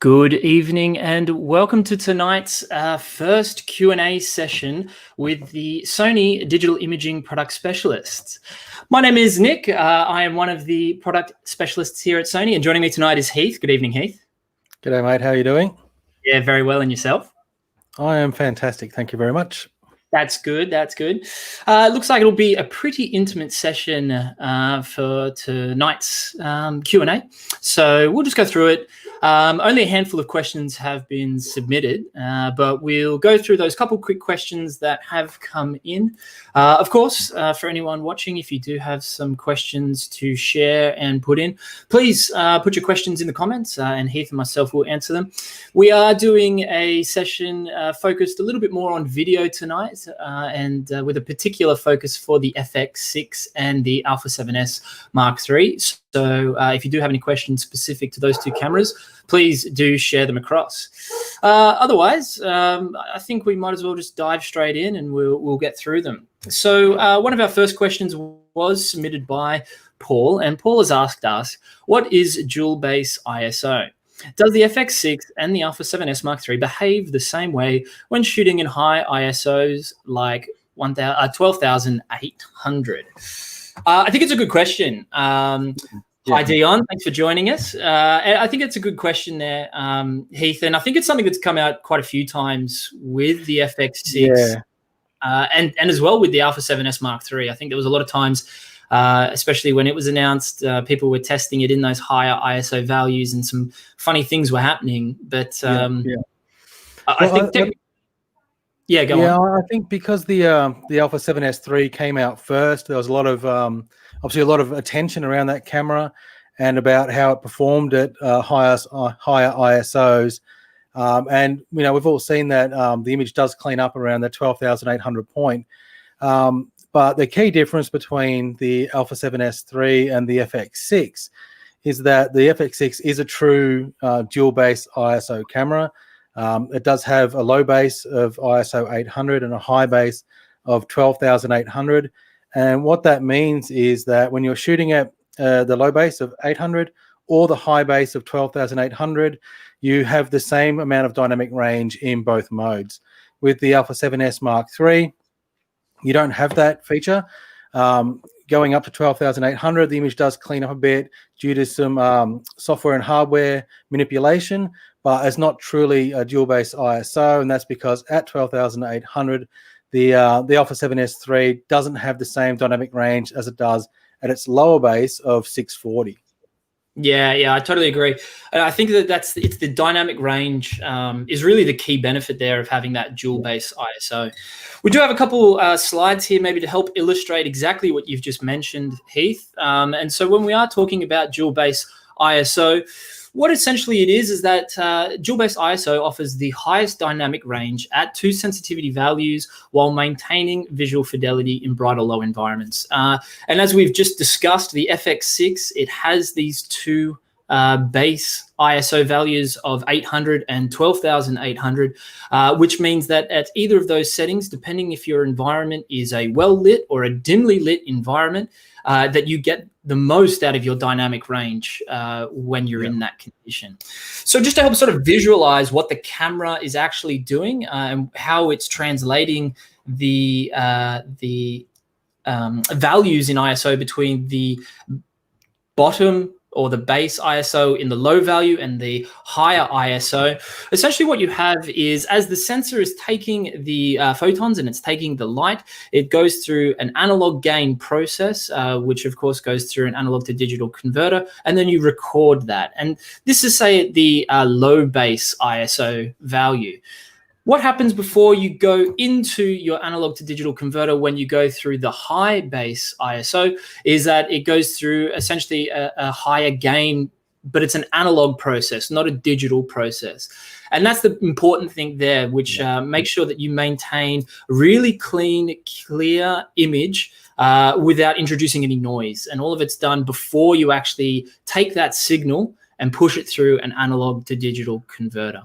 Good evening and welcome to tonight's first Q&A session with the Sony Digital Imaging Product Specialists. My name is Nick. I am one of the product specialists here at Sony, and joining me tonight is Heath. Good evening, Heath. G'day, mate. How are you doing? Yeah, very well. And yourself? I am fantastic. Thank you very much. That's good. That's good. Looks like it'll be a pretty intimate session for tonight's Q&A. So we'll just go through it. Only a handful of questions have been submitted, but we'll go through those couple quick questions that have come in. Of course, for anyone watching, if you do have some questions to share and put in, please put your questions in the comments and Heath and myself will answer them. We are doing a session focused a little bit more on video tonight. And with a particular focus for the FX6 and the Alpha 7S Mark III. So if you do have any questions specific to those two cameras, please do share them across. Otherwise, I think we might as well just dive straight in and we'll get through them. So one of our first questions was submitted by Paul, and Paul has asked us, what is dual base ISO? Does the FX6 and the Alpha 7S Mark III behave the same way when shooting in high ISOs like 12,800? I think it's a good question. Hi, Dion. Thanks for joining us. I think it's a good question there, Heath, and I think it's something that's come out quite a few times with the FX6 and as well with the Alpha 7S Mark III. I think there was a lot of times, especially when it was announced, people were testing it in those higher ISO values and some funny things were happening. But I think go on. I think because the Alpha 7S III came out first, there was a lot of obviously a lot of attention around that camera and about how it performed at higher ISOs. And we've all seen that the image does clean up around the 12,800 point. But the key difference between the Alpha 7S III and the FX6 is that the FX6 is a true dual base ISO camera. It does have a low base of ISO 800 and a high base of 12,800. And what that means is that when you're shooting at the low base of 800 or the high base of 12,800, you have the same amount of dynamic range in both modes. With the Alpha 7S Mark III, you don't have that feature. Going up to 12,800, the image does clean up a bit due to some software and hardware manipulation, but it's not truly a dual base ISO, and that's because at 12,800, the Alpha 7S III doesn't have the same dynamic range as it does at its lower base of 640. Yeah, I totally agree. I think it's the dynamic range is really the key benefit there of having that dual base ISO. We do have a couple slides here maybe to help illustrate exactly what you've just mentioned, Heath. And so when we are talking about dual base ISO, what essentially it is that dual base ISO offers the highest dynamic range at two sensitivity values while maintaining visual fidelity in bright or low environments. And as we've just discussed, the FX6, it has these two base ISO values of 800 and 12,800, which means that at either of those settings, depending if your environment is a well-lit or a dimly lit environment, that you get the most out of your dynamic range when you're in that condition. So just to help sort of visualize what the camera is actually doing and how it's translating the values in ISO between the bottom or the base ISO in the low value and the higher ISO. Essentially what you have is, as the sensor is taking the photons and it's taking the light, it goes through an analog gain process, which of course goes through an analog to digital converter, and then you record that. And this is, say, the low base ISO value. What happens before you go into your analog to digital converter when you go through the high base ISO is that it goes through essentially a higher gain, but it's an analog process, not a digital process. And that's the important thing there, which makes sure that you maintain a really clean, clear image without introducing any noise. And all of it's done before you actually take that signal and push it through an analog to digital converter.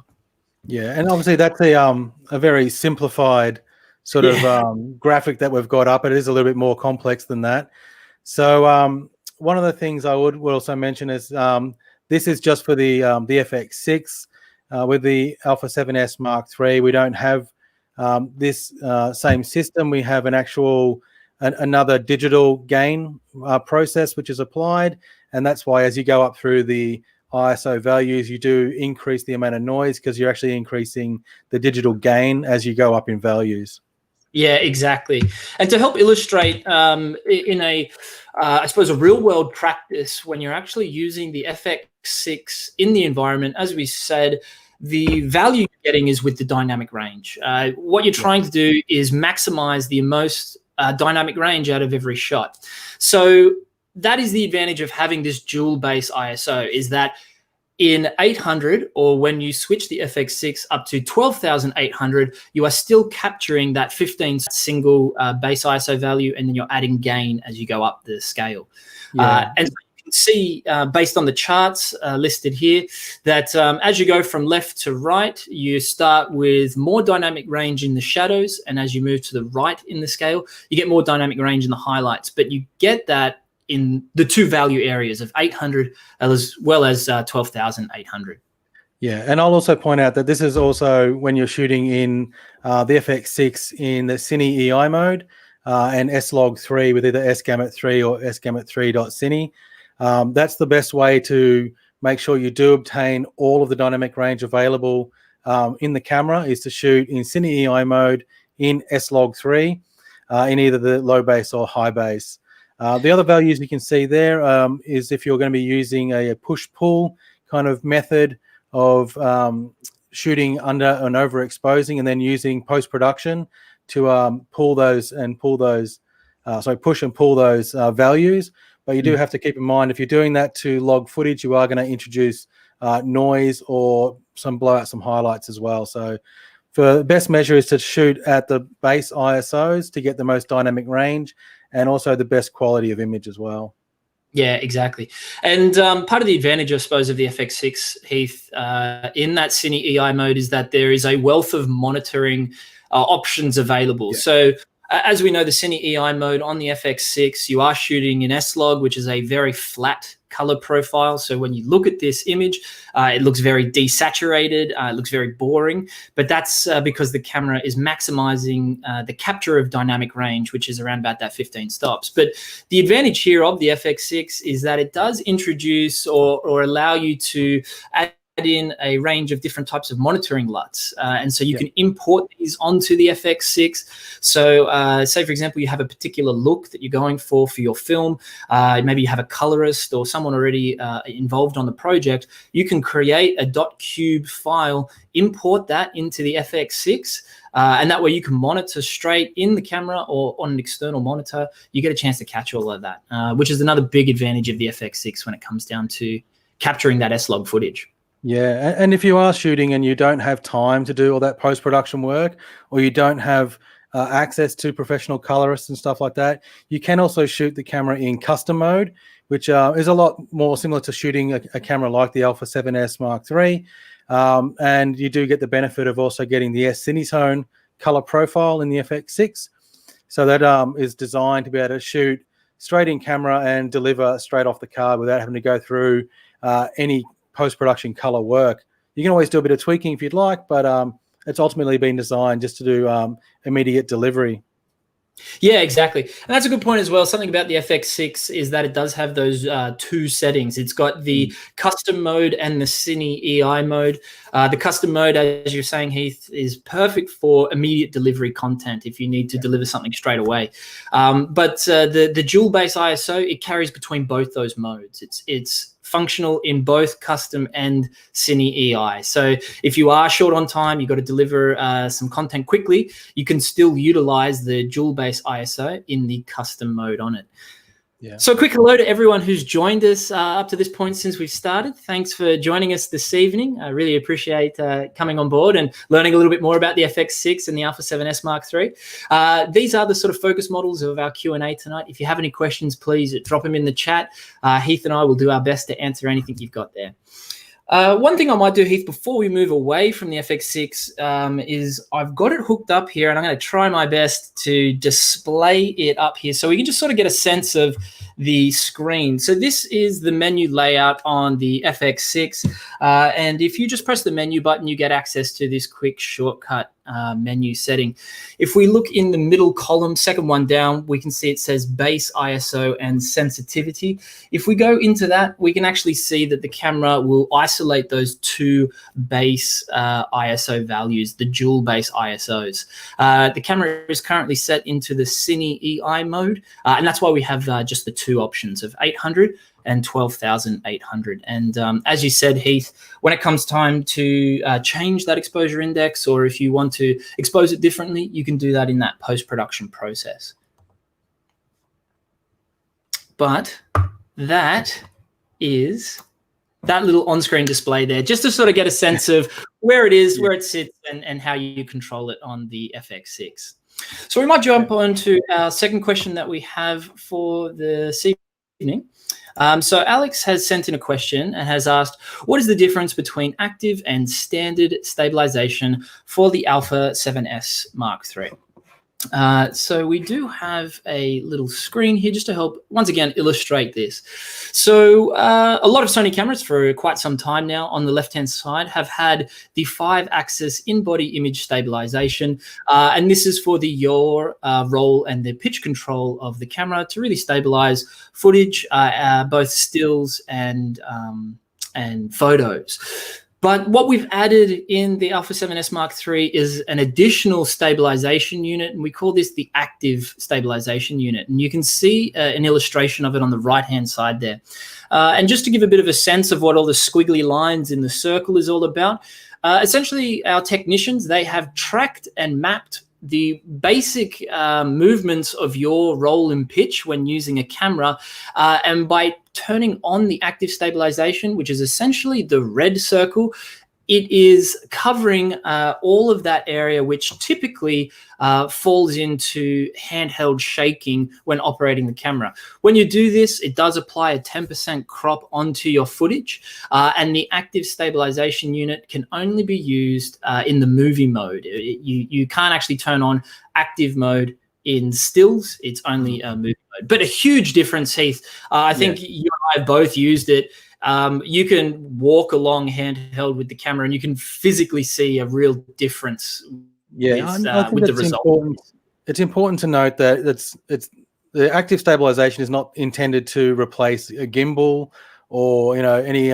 Yeah, and obviously that's a very simplified sort of graphic that we've got up. It is a little bit more complex than that. So one of the things I would also mention is this is just for the FX6. With the Alpha 7S Mark III, we don't have this same system. We have an actual another digital gain process which is applied, and that's why as you go up through the ISO values, you do increase the amount of noise because you're actually increasing the digital gain as you go up in values. Yeah, exactly. And to help illustrate in a, I suppose, a real world practice, when you're actually using the FX6 in the environment, as we said, the value you're getting is with the dynamic range. What you're trying to do is maximize the most dynamic range out of every shot. So that is the advantage of having this dual base ISO, is that in 800, or when you switch the FX6 up to 12,800, you are still capturing that 15 single base ISO value, and then you're adding gain as you go up the scale. And so you can see, based on the charts listed here, that as you go from left to right, you start with more dynamic range in the shadows, and as you move to the right in the scale, you get more dynamic range in the highlights. But you get that in the two value areas of 800 as well as 12,800. Yeah, and I'll also point out that this is also when you're shooting in the FX6 in the Cine EI mode and S-Log3 with either S-Gamut3 or S-Gamut3.Cine. That's the best way to make sure you do obtain all of the dynamic range available in the camera, is to shoot in Cine EI mode in S-Log3 in either the low base or high base. The other values you can see there is if you're going to be using a push-pull kind of method of shooting under and overexposing, and then using post-production to push and pull those values. But you do have to keep in mind, if you're doing that to log footage, you are going to introduce noise or blow out some highlights as well. So the best measure is to shoot at the base ISOs to get the most dynamic range, and also the best quality of image as well. Yeah, exactly. And part of the advantage, I suppose, of the FX6, Heath, in that Cine EI mode is that there is a wealth of monitoring options available. Yeah. So as we know, the Cine EI mode on the FX6, you are shooting in S-Log, which is a very flat color profile. So when you look at this image, it looks very desaturated, it looks very boring, but that's because the camera is maximizing the capture of dynamic range, which is around about that 15 stops. But the advantage here of the FX6 is that it does introduce or allow you to add in a range of different types of monitoring LUTs. And so you can import these onto the FX6. So say, for example, you have a particular look that you're going for your film. Maybe you have a colorist or someone already involved on the project. You can create a .cube file, import that into the FX6, and that way you can monitor straight in the camera or on an external monitor. You get a chance to catch all of that, which is another big advantage of the FX6 when it comes down to capturing that S-Log footage. Yeah, and if you are shooting and you don't have time to do all that post-production work, or you don't have access to professional colorists and stuff like that, you can also shoot the camera in custom mode, which is a lot more similar to shooting a camera like the Alpha 7S Mark III. And you do get the benefit of also getting the S-Cinetone color profile in the FX6. So that is designed to be able to shoot straight in camera and deliver straight off the card without having to go through any post-production color work. You can always do a bit of tweaking if you'd like, but it's ultimately been designed just to do immediate delivery. Yeah, exactly. And that's a good point as well. Something about the FX6 is that it does have those two settings. It's got the custom mode and the Cine EI mode. The custom mode, as you're saying, Heath, is perfect for immediate delivery content if you need to deliver something straight away. But the dual base ISO, it carries between both those modes. It's functional in both custom and Cine EI. So if you are short on time, you've got to deliver some content quickly, you can still utilize the dual base ISO in the custom mode on it. Yeah. So a quick hello to everyone who's joined us up to this point since we've started. Thanks for joining us this evening. I really appreciate coming on board and learning a little bit more about the FX6 and the Alpha 7S Mark III. These are the sort of focus models of our Q&A tonight. If you have any questions, please drop them in the chat. Heath and I will do our best to answer anything you've got there. One thing I might do, Heath, before we move away from the FX6 is I've got it hooked up here, and I'm going to try my best to display it up here so we can just sort of get a sense of the screen. So this is the menu layout on the FX6. And if you just press the menu button, you get access to this quick shortcut menu setting. If we look in the middle column, second one down, we can see it says base ISO and sensitivity. If we go into that, we can actually see that the camera will isolate those two base ISO values, the dual base ISOs. The camera is currently set into the Cine EI mode, and that's why we have just the two options of 800 and 12,800. And as you said, Heath, when it comes time to change that exposure index, or if you want to expose it differently, you can do that in that post-production process. But that is that little on-screen display there, just to sort of get a sense of where it is, where it sits, and how you control it on the FX6. So we might jump on to our second question that we have for this evening. So Alex has sent in a question and has asked, what is the difference between active and standard stabilization for the Alpha 7S Mark III? So we do have a little screen here just to help, once again, illustrate this. So a lot of Sony cameras for quite some time now on the left-hand side have had the 5-axis in-body image stabilization. And this is for the yaw, roll, and the pitch control of the camera to really stabilize footage, both stills and photos. But what we've added in the Alpha 7S Mark III is an additional stabilization unit, and we call this the active stabilization unit. And you can see an illustration of it on the right-hand side there. And just to give a bit of a sense of what all the squiggly lines in the circle is all about, essentially our technicians, they have tracked and mapped the basic movements of your roll and pitch when using a camera, and by turning on the active stabilization, which is essentially the red circle, it is covering all of that area which typically falls into handheld shaking when operating the camera. When you do this, it does apply a 10% crop onto your footage, and the active stabilization unit can only be used in the movie mode. You can't actually turn on active mode in stills. It's only a movie mode. But a huge difference, Heath. I think you and I have both used it. You can walk along handheld with the camera and you can physically see a real difference with the result. It's important to note that it's the active stabilization is not intended to replace a gimbal or any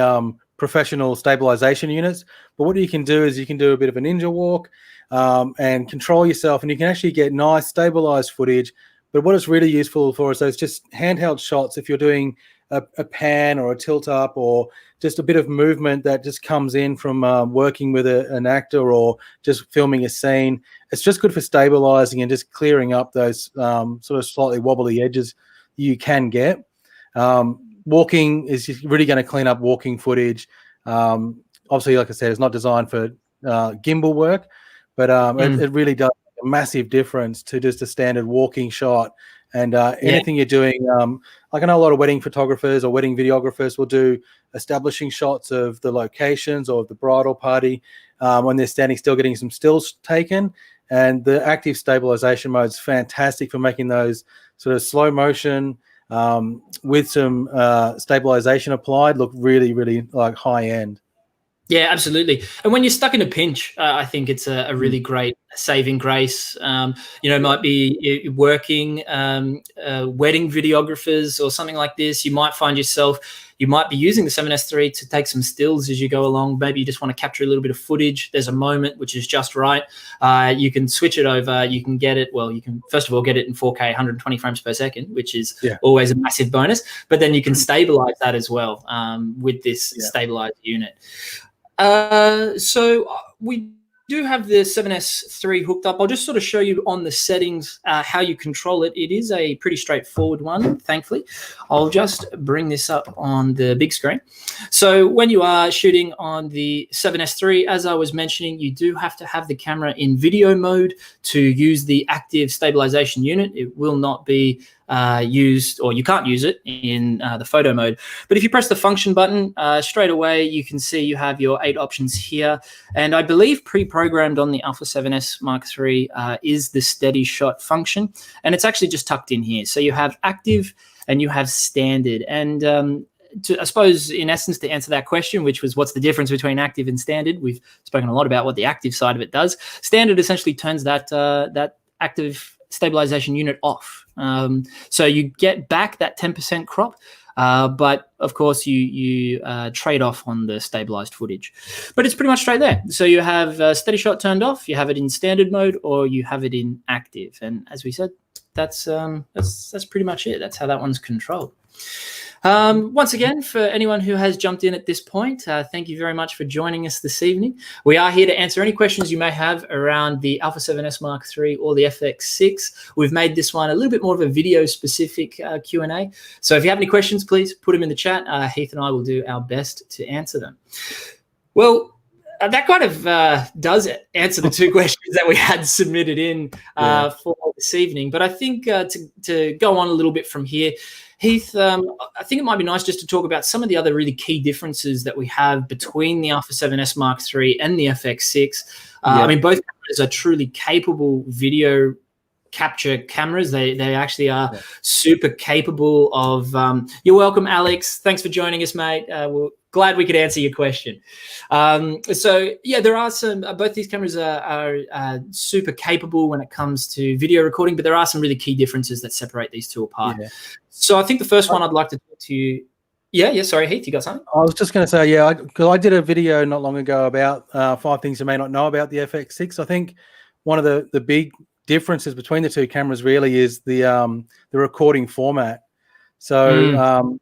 professional stabilization units. But what you can do is you can do a bit of a ninja walk and control yourself, and you can actually get nice stabilized footage. But what it's really useful for is those just handheld shots. If you're doing a pan or a tilt up or just a bit of movement that just comes in from working with an actor or just filming a scene, it's just good for stabilizing and just clearing up those sort of slightly wobbly edges you can get. Walking is really going to clean up walking footage. Obviously, like I said, it's not designed for gimbal work, but it really does make a massive difference to just a standard walking shot. And anything you're doing, like I know a lot of wedding photographers or wedding videographers will do establishing shots of the locations or the bridal party when they're standing still, getting some stills taken. And the active stabilization mode is fantastic for making those sort of slow motion with some stabilization applied look really, really like high end. Yeah, absolutely. And when you're stuck in a pinch, I think it's a really great saving grace. Might be working wedding videographers or something like this. You might find yourself, you might be using the 7S III to take some stills as you go along. Maybe you just want to capture a little bit of footage. There's a moment which is just right. You can switch it over. You can get it. Well, you can first of all get it in 4K, 120 frames per second, which is always a massive bonus. But then you can stabilize that as well with this stabilized unit. So we do have the 7S III hooked up. I'll just sort of show you on the settings how you control it. It is a pretty straightforward one, thankfully. I'll just bring this up on the big screen. So when you are shooting on the 7S III, as I was mentioning, you do have to have the camera in video mode to use the active stabilization unit. It will not be used, or you can't use it in the photo mode. But if you press the function button straight away, you can see you have your 8 options here. And I believe pre-programmed on the Alpha 7S Mark III is the steady shot function. And it's actually just tucked in here. So you have active and you have standard. And I suppose, in essence, to answer that question, which was what's the difference between active and standard, we've spoken a lot about what the active side of it does. Standard essentially turns that active stabilization unit off. So you get back that 10% crop, but of course you trade off on the stabilized footage. But it's pretty much straight there. So you have steady shot turned off, you have it in standard mode, or you have it in active. And as we said, that's pretty much it. That's how that one's controlled. Once again, for anyone who has jumped in at this point, thank you very much for joining us this evening. We are here to answer any questions you may have around the Alpha 7S Mark III or the FX6. We've made this one a little bit more of a video-specific Q&A. So if you have any questions, please put them in the chat. Heath and I will do our best to answer them. Well, that kind of does answer the two questions that we had submitted in for this evening. But I think to go on a little bit from here, Heath, I think it might be nice just to talk about some of the other really key differences that we have between the Alpha 7S Mark III and the FX6. I mean, both cameras are truly capable video capture cameras. They actually are super capable of you're welcome, Alex. Thanks for joining us, mate. We're glad we could answer your question. So yeah, there are some, both these cameras are super capable when it comes to video recording, but there are some really key differences that separate these two apart. So I think the first one I'd like to talk to you. Yeah, sorry, Heath, you got something? I was just going to say, because I did a video not long ago about 5 things you may not know about the FX6. I think one of the big differences between the two cameras really is the recording format. So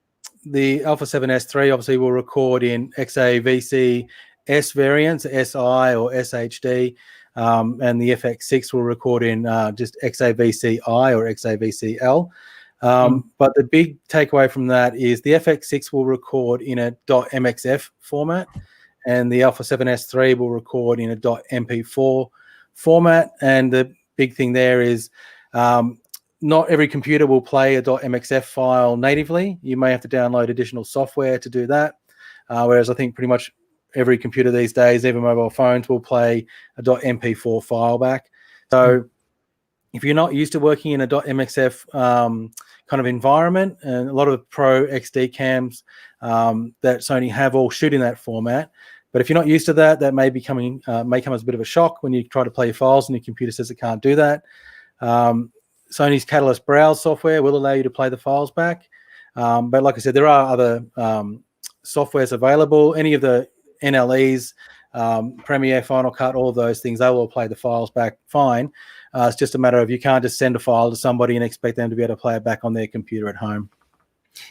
the Alpha 7S III obviously will record in XAVC S variants, SI or SHD, and the FX6 will record in just XAVC-I or XAVC-L. But the big takeaway from that is the FX6 will record in a .mxf format, and the Alpha 7S III will record in a .mp4 format. And the big thing there is not every computer will play a .mxf file natively. You may have to download additional software to do that, whereas I think pretty much every computer these days, even mobile phones, will play a .mp4 file back. So if you're not used to working in a .mxf kind of environment, and a lot of Pro XD cams that Sony have all shoot in that format, but if you're not used to that, that may come as a bit of a shock when you try to play your files and your computer says it can't do that. Sony's Catalyst Browse software will allow you to play the files back. But like I said, there are other softwares available. Any of the NLEs, Premiere, Final Cut, all of those things, they will play the files back fine. It's just a matter of you can't just send a file to somebody and expect them to be able to play it back on their computer at home.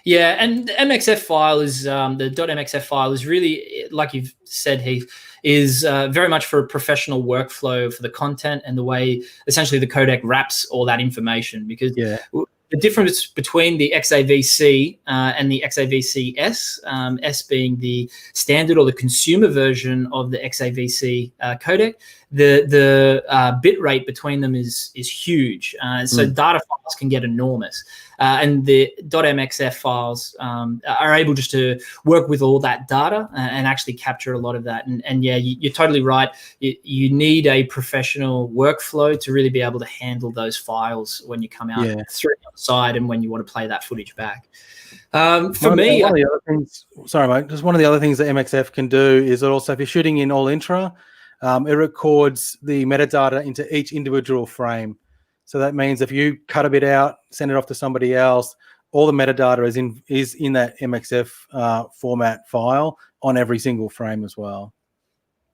Yeah, and the MXF file is the .mxf file is really, like you've said, Heath, is very much for a professional workflow for the content and the way essentially the codec wraps all that information. Because the difference between the XAVC and the XAVC-S, S being the standard or the consumer version of the XAVC codec, the bit rate between them is huge. So data files can get enormous. And the .mxf files are able just to work with all that data and actually capture a lot of that. And yeah, you're totally right. You need a professional workflow to really be able to handle those files when you come out through the other side and when you want to play that footage back. For me, one of the other things, sorry, mate, just one of the other things that MXF can do is that also if you're shooting in all intra, it records the metadata into each individual frame. So that means if you cut a bit out, send it off to somebody else, all the metadata is in that MXF format file on every single frame as well.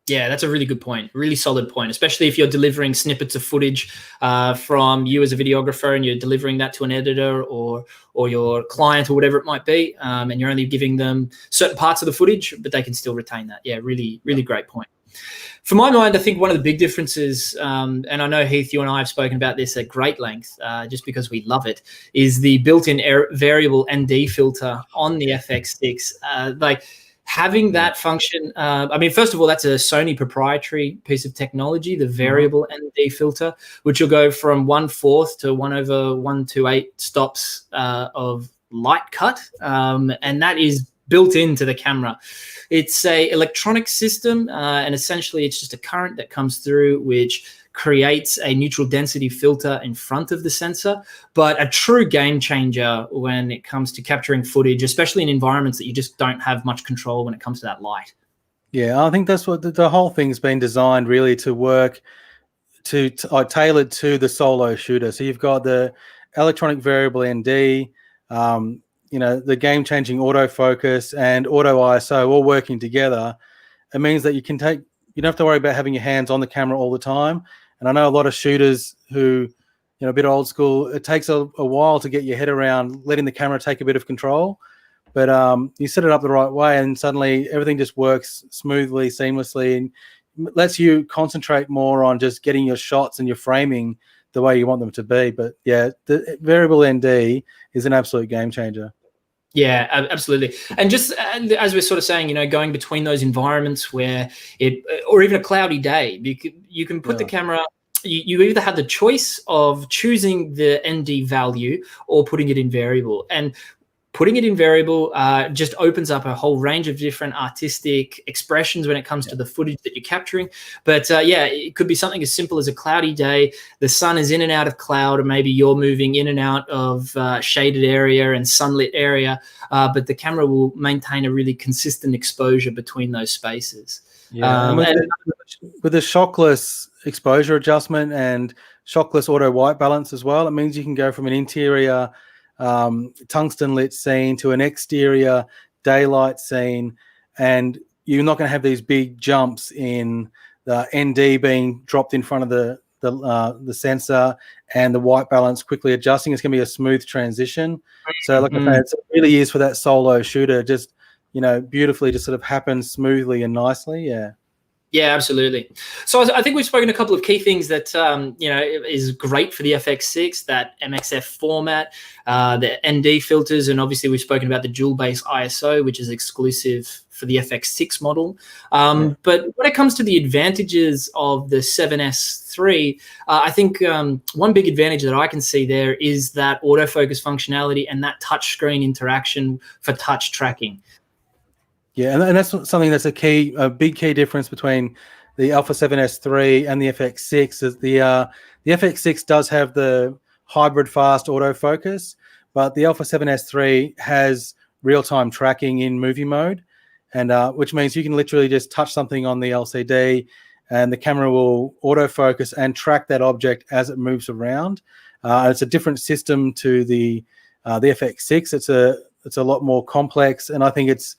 Yeah, that's a really good point. Really solid point, especially if you're delivering snippets of footage from you as a videographer and you're delivering that to an editor or your client or whatever it might be, and you're only giving them certain parts of the footage, but they can still retain that. Yeah, really, really great point. For my mind, I think one of the big differences, and I know, Heath, you and I have spoken about this at great length, just because we love it, is the built-in variable ND filter on the FX6. Like having that function, I mean, first of all, that's a Sony proprietary piece of technology, the variable ND filter, which will go from 1/4 to 1/128 stops of light cut, and that is built into the camera. It's a electronic system, and essentially it's just a current that comes through which creates a neutral density filter in front of the sensor, but a true game changer when it comes to capturing footage, especially in environments that you just don't have much control when it comes to that light. Yeah, I think that's what the whole thing's been designed really to work tailored to the solo shooter. So you've got the electronic variable ND, the game-changing autofocus and auto ISO all working together. It means that you don't have to worry about having your hands on the camera all the time. And I know a lot of shooters who, a bit old school, it takes a while to get your head around letting the camera take a bit of control. But you set it up the right way and suddenly everything just works smoothly, seamlessly, and lets you concentrate more on just getting your shots and your framing the way you want them to be. But yeah, the variable ND is an absolute game changer. Yeah, absolutely. And just as we're sort of saying, going between those environments where or even a cloudy day, you can put the camera, you either have the choice of choosing the ND value or putting it in variable. And putting it in variable just opens up a whole range of different artistic expressions when it comes to the footage that you're capturing. But it could be something as simple as a cloudy day. The sun is in and out of cloud, or maybe you're moving in and out of shaded area and sunlit area, but the camera will maintain a really consistent exposure between those spaces. Yeah, with the shockless exposure adjustment and shockless auto white balance as well, it means you can go from an interior tungsten lit scene to an exterior daylight scene, and you're not going to have these big jumps in the ND being dropped in front of the sensor and the white balance quickly adjusting. It's going to be a smooth transition. So like I say, it really is for that solo shooter, just beautifully just sort of happens smoothly and nicely. Yeah, absolutely. So I think we've spoken a couple of key things that is great for the FX6, that MXF format, the ND filters, and obviously we've spoken about the dual base ISO, which is exclusive for the FX6 model. But when it comes to the advantages of the 7S3, I think one big advantage that I can see there is that autofocus functionality and that touchscreen interaction for touch tracking. Yeah, and that's something that's a big key difference between the Alpha 7S3 and the FX6. Is the FX6 does have the hybrid fast autofocus, but the Alpha 7S3 has real-time tracking in movie mode, and which means you can literally just touch something on the LCD, and the camera will autofocus and track that object as it moves around. It's a different system to the FX6. It's a lot more complex, and I think it's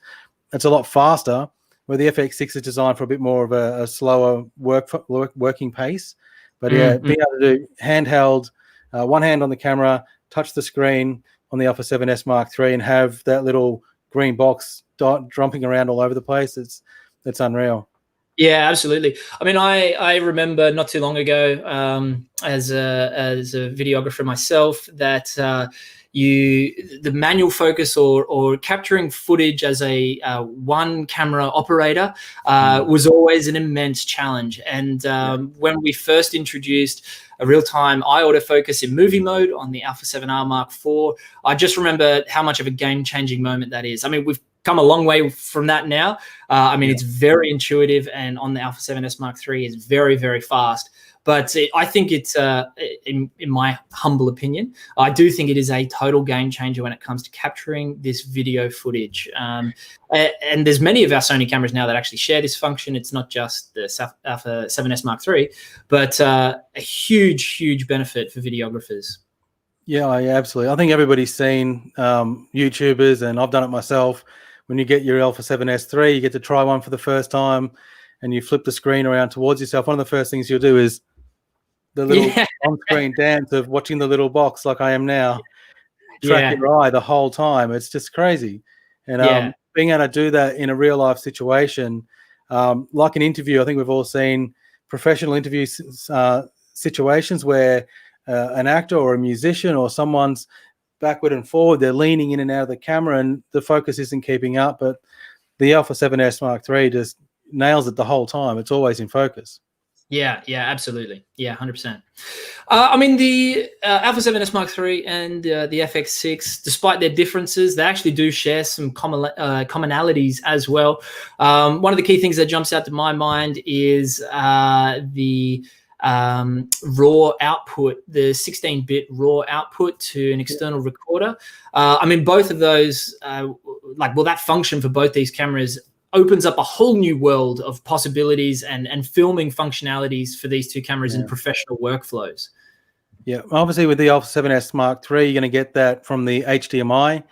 a lot faster, where the FX6 is designed for a bit more of a slower working pace. But being able to do handheld, one hand on the camera, touch the screen on the Alpha 7S Mark III, and have that little green box jumping around all over the place, it's unreal. Yeah, absolutely. I mean, I remember not too long ago, as a videographer myself, that the manual focus or capturing footage as a one camera operator was always an immense challenge. And when we first introduced a real-time eye autofocus in movie mode on the Alpha 7R Mark IV, I just remember how much of a game-changing moment that is. I mean, we've come a long way from that now. It's very intuitive, and on the Alpha 7S Mark III is very, very fast. But I think it's, in my humble opinion, I do think it is a total game changer when it comes to capturing this video footage. And there's many of our Sony cameras now that actually share this function. It's not just the Alpha 7S Mark III, but a huge, huge benefit for videographers. Yeah, absolutely. I think everybody's seen YouTubers, and I've done it myself. When you get your Alpha 7S III, you get to try one for the first time, and you flip the screen around towards yourself. One of the first things you'll do is the little on-screen dance of watching the little box, like I am now, track your eye the whole time. It's just crazy. And being able to do that in a real-life situation, like an interview, I think we've all seen professional interview situations where an actor or a musician or someone's backward and forward, they're leaning in and out of the camera and the focus isn't keeping up. But the Alpha 7S Mark III just nails it the whole time. It's always in focus. Yeah, absolutely. Yeah, 100%. I mean, the Alpha 7S Mark III and the FX6, despite their differences, they actually do share some commonalities as well. One of the key things that jumps out to my mind is the raw output, the 16-bit raw output to an external recorder. I mean, both of those, that function for both these cameras opens up a whole new world of possibilities and filming functionalities for these two cameras in professional workflows. Yeah, obviously with the Alpha 7S Mark III, you're going to get that from the HDMI,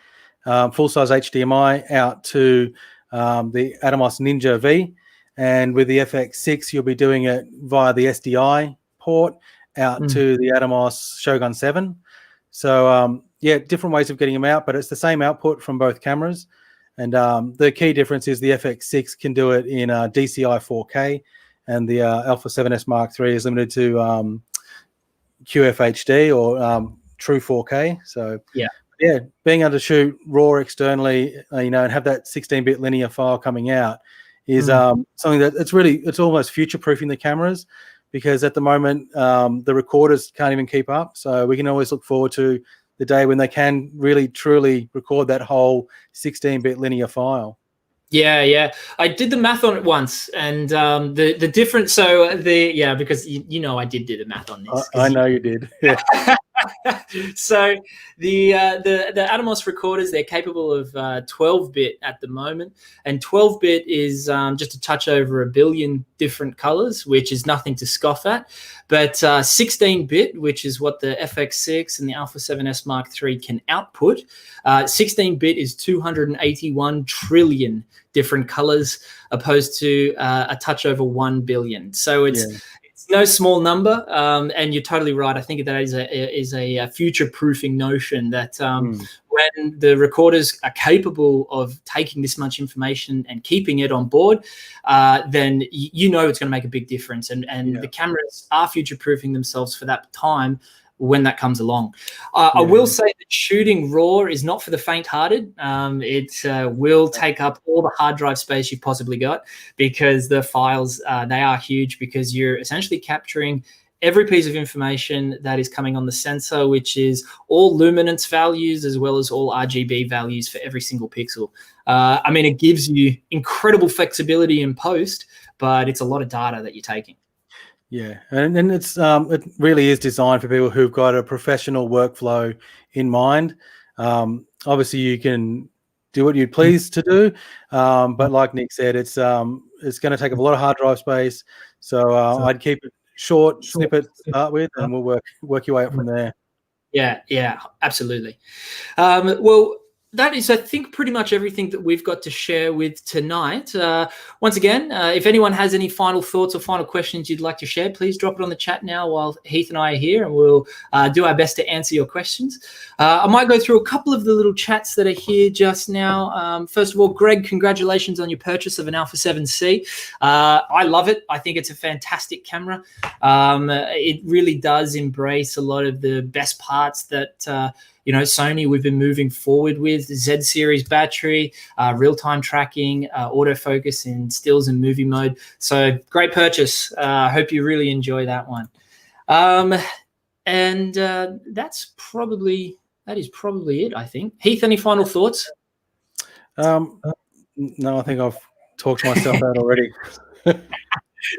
full-size HDMI out to the Atomos Ninja V. And with the FX6, you'll be doing it via the SDI port out to the Atomos Shogun 7. So, different ways of getting them out, but it's the same output from both cameras. And the key difference is the FX6 can do it in DCI 4K, and the Alpha 7S Mark III is limited to QFHD or true 4K. So being able to shoot RAW externally, and have that 16-bit linear file coming out is something that it's almost future-proofing the cameras, because at the moment the recorders can't even keep up. So we can always look forward to the day when they can really truly record that whole 16-bit linear file. Yeah. I did the math on it once, and the difference. So because I did do the math on this. I know you did. Yeah. So the Atomos recorders, they're capable of 12-bit at the moment, and 12-bit is just a touch over 1 billion different colors, which is nothing to scoff at. But 16-bit, which is what the FX6 and the Alpha 7S Mark III can output, 16-bit is 281 trillion different colors, opposed to a touch over 1 billion. So it's no small number, and you're totally right. I think that is a future-proofing notion that when the recorders are capable of taking this much information and keeping it on board, then it's going to make a big difference. And the cameras are future-proofing themselves for that time when that comes along. I will say that shooting RAW is not for the faint-hearted. It will take up all the hard drive space you've possibly got, because the files, they are huge, because you're essentially capturing every piece of information that is coming on the sensor, which is all luminance values as well as all RGB values for every single pixel. I mean, it gives you incredible flexibility in post, but it's a lot of data that you're taking. Yeah, and it's it really is designed for people who've got a professional workflow in mind. Obviously, you can do what you'd please to do, but like Nick said, it's going to take up a lot of hard drive space. So I'd keep it short, snippet to start with, and we'll work your way up from there. Yeah, absolutely. Well, that is, I think, pretty much everything that we've got to share with tonight. Once again, if anyone has any final thoughts or final questions you'd like to share, please drop it on the chat now while Heath and I are here, and we'll do our best to answer your questions. I might go through a couple of the little chats that are here just now. First of all, Greg, congratulations on your purchase of an Alpha 7C. I love it. I think it's a fantastic camera. It really does embrace a lot of the best parts that Sony, we've been moving forward with: Z series battery, real-time tracking, autofocus in stills and movie mode. So great purchase. I hope you really enjoy that one. And that is probably it, I think. Heath, any final thoughts? No, I think I've talked myself out already.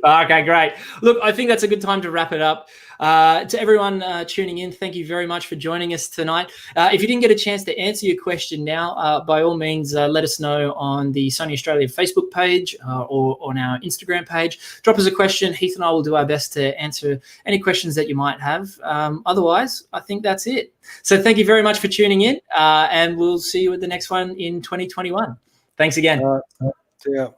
Okay, great. Look, I think that's a good time to wrap it up. To everyone tuning in, thank you very much for joining us tonight. If you didn't get a chance to answer your question now, by all means, let us know on the Sony Australia Facebook page or on our Instagram page. Drop us a question. Heath and I will do our best to answer any questions that you might have. Otherwise, I think that's it. So thank you very much for tuning in, and we'll see you at the next one in 2021. Thanks again. See ya.